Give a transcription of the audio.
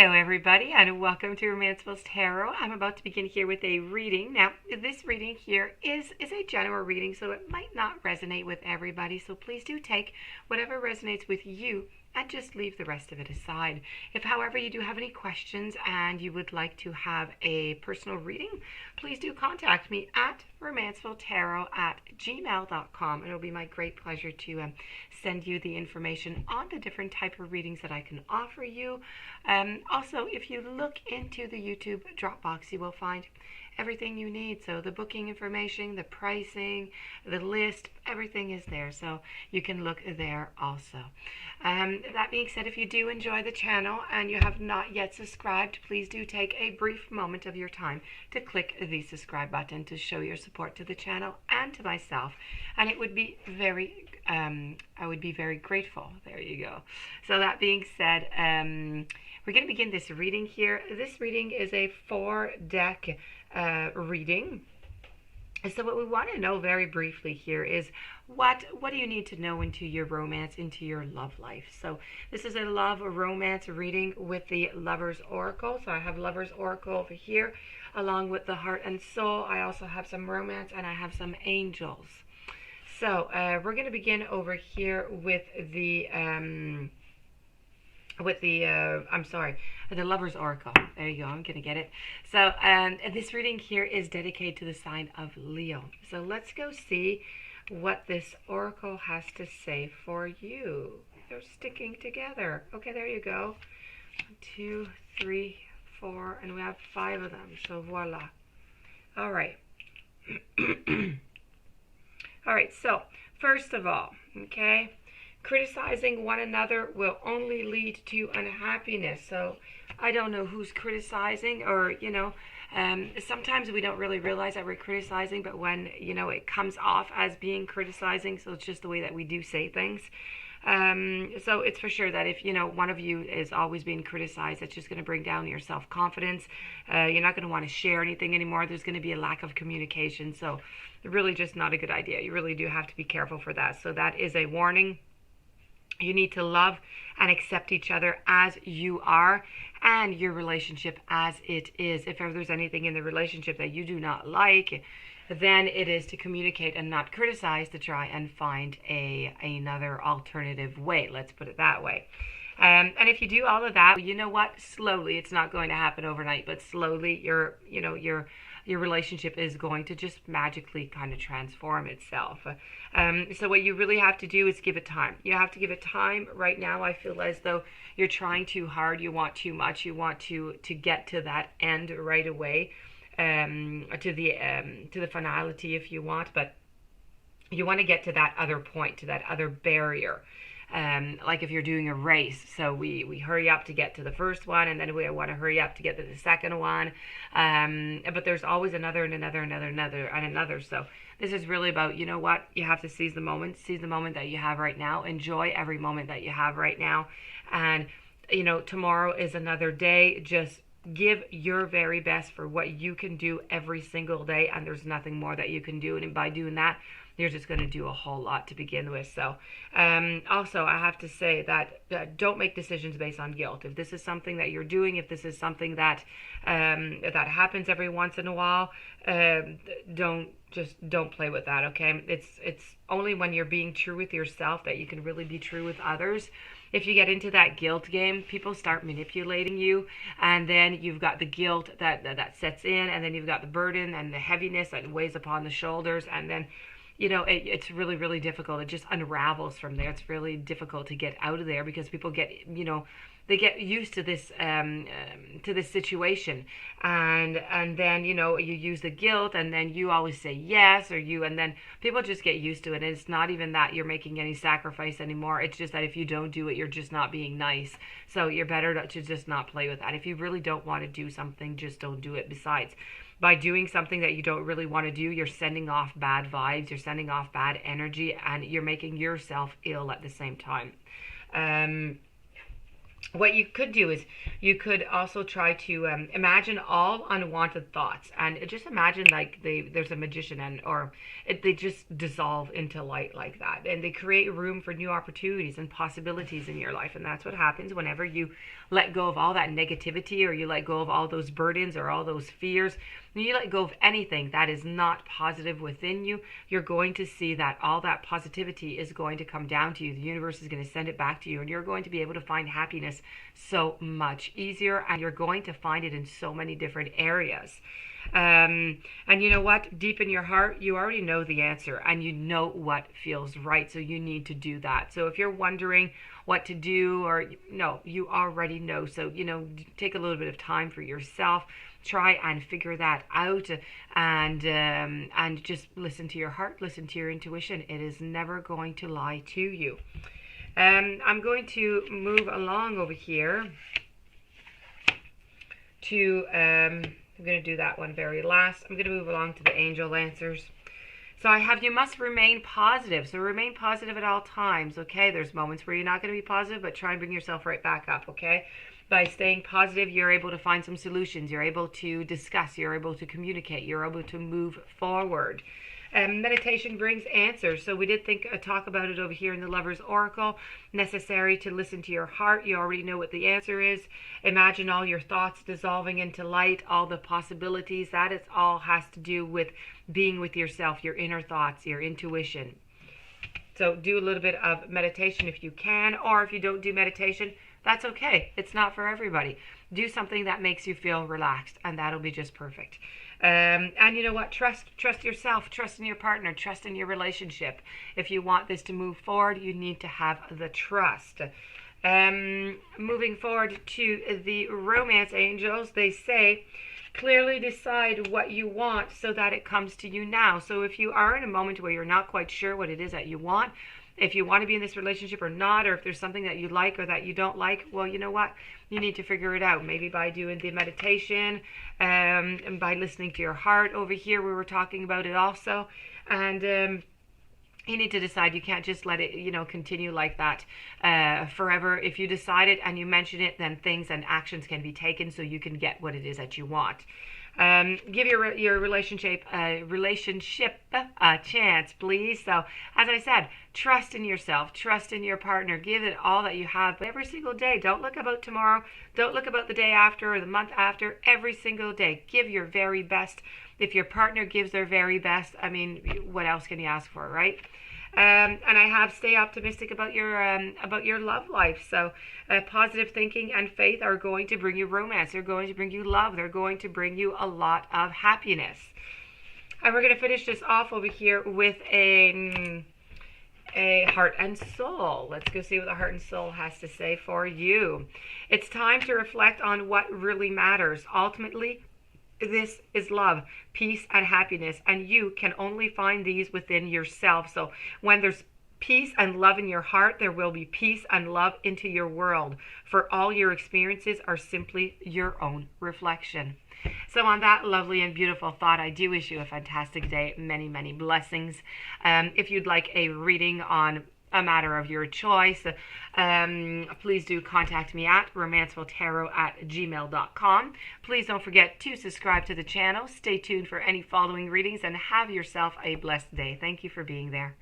Hello everybody and welcome to Romancefuls Tarot. I'm about to begin here with a reading. Now this reading here is a general reading, so it might not resonate with everybody, so please do take whatever resonates with you and just leave the rest of it aside. If however you do have any questions and you would like to have a personal reading, please do contact me at romancefultarot@gmail.com. It'll be my great pleasure to send you the information on the different type of readings that I can offer you. Also, if you look into the YouTube Dropbox, you will find everything you need. So the booking information, the pricing, the list, everything is there. So you can look there also. That being said, if you do enjoy the channel and you have not yet subscribed, please do take a brief moment of your time to click the subscribe button to show your support to the channel and to myself. And it would be I would be very grateful. There you go. So that being said, we're going to begin this reading here. This reading is a 4-deck reading. So what we want to know very briefly here is what do you need to know into your romance, into your love life. So this is a love romance reading with the Lover's Oracle. So I have Lover's Oracle over here along with the Heart and Soul. I also have some romance and I have some angels. So we're going to begin over here with the the Lover's Oracle. There you go, I'm gonna get it. So this reading here is dedicated to the sign of Leo. So let's go see what this oracle has to say for you. They're sticking together. Okay, there you go. 1, 2, 3, 4, and we have 5 of them. So voila. All right. All right, so first of all, okay, criticizing one another will only lead to unhappiness. So I don't know who's criticizing, or, you know, sometimes we don't really realize that we're criticizing, but when, you know, it comes off as being criticizing, so it's just the way that we do say things. So it's for sure that if, you know, one of you is always being criticized, it's just going to bring down your self-confidence. You're not going to want to share anything anymore. There's going to be a lack of communication. So really just not a good idea. You really do have to be careful for that. So that is a warning. You need to love and accept each other as you are and your relationship as it is. If ever there's anything in the relationship that you do not like, then it is to communicate and not criticize, to try and find another alternative way. Let's put it that way. And if you do all of that, you know what? Slowly, it's not going to happen overnight, but slowly your relationship is going to just magically kind of transform itself. So what you really have to do is give it time. You have to give it time. Right now, I feel as though you're trying too hard. You want too much. You want to get to that end right away, to the finality if you want, but you want to get to that other point, to that other barrier. Like if you're doing a race, so we hurry up to get to the first one, and then we want to hurry up to get to the second one, but there's always another and another and another. So this is really about, you know what, you have to seize the moment that you have right now. Enjoy every moment that you have right now, and you know, tomorrow is another day. Just give your very best for what you can do every single day, and there's nothing more that you can do, and by doing that, you're just going to do a whole lot to begin with. So also I have to say that don't make decisions based on guilt. If this is something that you're doing, if this is something that that happens every once in a while, don't play with that, okay? It's only when you're being true with yourself that you can really be true with others. If you get into that guilt game, people start manipulating you, and then you've got the guilt that sets in, and then you've got the burden and the heaviness that weighs upon the shoulders, and then, you know, it's really, really difficult. It just unravels from there. It's really difficult to get out of there because people get, you know, they get used to this situation, and then, you know, you use the guilt, and then you always say yes, and then people just get used to it. And it's not even that you're making any sacrifice anymore. It's just that if you don't do it, you're just not being nice. So you're better to just not play with that. If you really don't want to do something, just don't do it. Besides, by doing something that you don't really want to do, you're sending off bad vibes, you're sending off bad energy, and you're making yourself ill at the same time. what you could do is you could also try to imagine all unwanted thoughts, and just imagine like there's a magician, they just dissolve into light like that, and they create room for new opportunities and possibilities in your life. And that's what happens whenever you let go of all that negativity, or you let go of all those burdens or all those fears. When you let go of anything that is not positive within you, you're going to see that all that positivity is going to come down to you. The universe is going to send it back to you, and you're going to be able to find happiness so much easier, and you're going to find it in so many different areas. And you know what? Deep in your heart, you already know the answer, and you know what feels right. So you need to do that. So if you're wondering what to do, or no, you already know. So, take a little bit of time for yourself. Try and figure that out, and just listen to your heart, listen to your intuition. It is never going to lie to you. I'm going to move along over here to, I'm going to do that one very last. I'm going to move along to the angel answers. So I have, you must remain positive. So remain positive at all times, okay? There's moments where you're not going to be positive, but try and bring yourself right back up, okay? By staying positive, you're able to find some solutions. You're able to discuss. You're able to communicate. You're able to move forward. Meditation brings answers. So we did talk about it over here in the Lover's Oracle. Necessary to listen to your heart. You already know what the answer is. Imagine all your thoughts dissolving into light, all the possibilities. That is all has to do with being with yourself, your inner thoughts, your intuition. So do a little bit of meditation if you can, or if you don't do meditation, that's okay. It's not for everybody. Do something that makes you feel relaxed, and that'll be just perfect. And you know what? Trust yourself, trust in your partner, trust in your relationship. If you want this to move forward, you need to have the trust. Moving forward to the romance angels, they say, clearly decide what you want so that it comes to you now. So if you are in a moment where you're not quite sure what it is that you want, if you want to be in this relationship or not, or if there's something that you like or that you don't like, well, you know what? You need to figure it out. Maybe by doing the meditation, and by listening to your heart. Over here, we were talking about it also. And you need to decide. You can't just let it, continue like that forever. If you decide it and you mention it, then things and actions can be taken so you can get what it is that you want. Give your relationship a chance, please. So, as I said, trust in yourself, trust in your partner, give it all that you have. But every single day, don't look about tomorrow, don't look about the day after or the month after. Every single day, give your very best. If your partner gives their very best, I mean, what else can you ask for, right? And I have stay optimistic about your love life. So positive thinking and faith are going to bring you romance. They're going to bring you love. They're going to bring you a lot of happiness. And we're going to finish this off over here with a heart and soul. Let's go see what the heart and soul has to say for you. It's time to reflect on what really matters. Ultimately, this is love, peace, and happiness, and you can only find these within yourself. So when there's peace and love in your heart, there will be peace and love into your world, for all your experiences are simply your own reflection. So on that lovely and beautiful thought, I do wish you a fantastic day, many, many blessings. If you'd like a reading on a matter of your choice, please do contact me at romancefultarot@gmail.com. Please don't forget to subscribe to the channel. Stay tuned for any following readings, and have yourself a blessed day. Thank you for being there.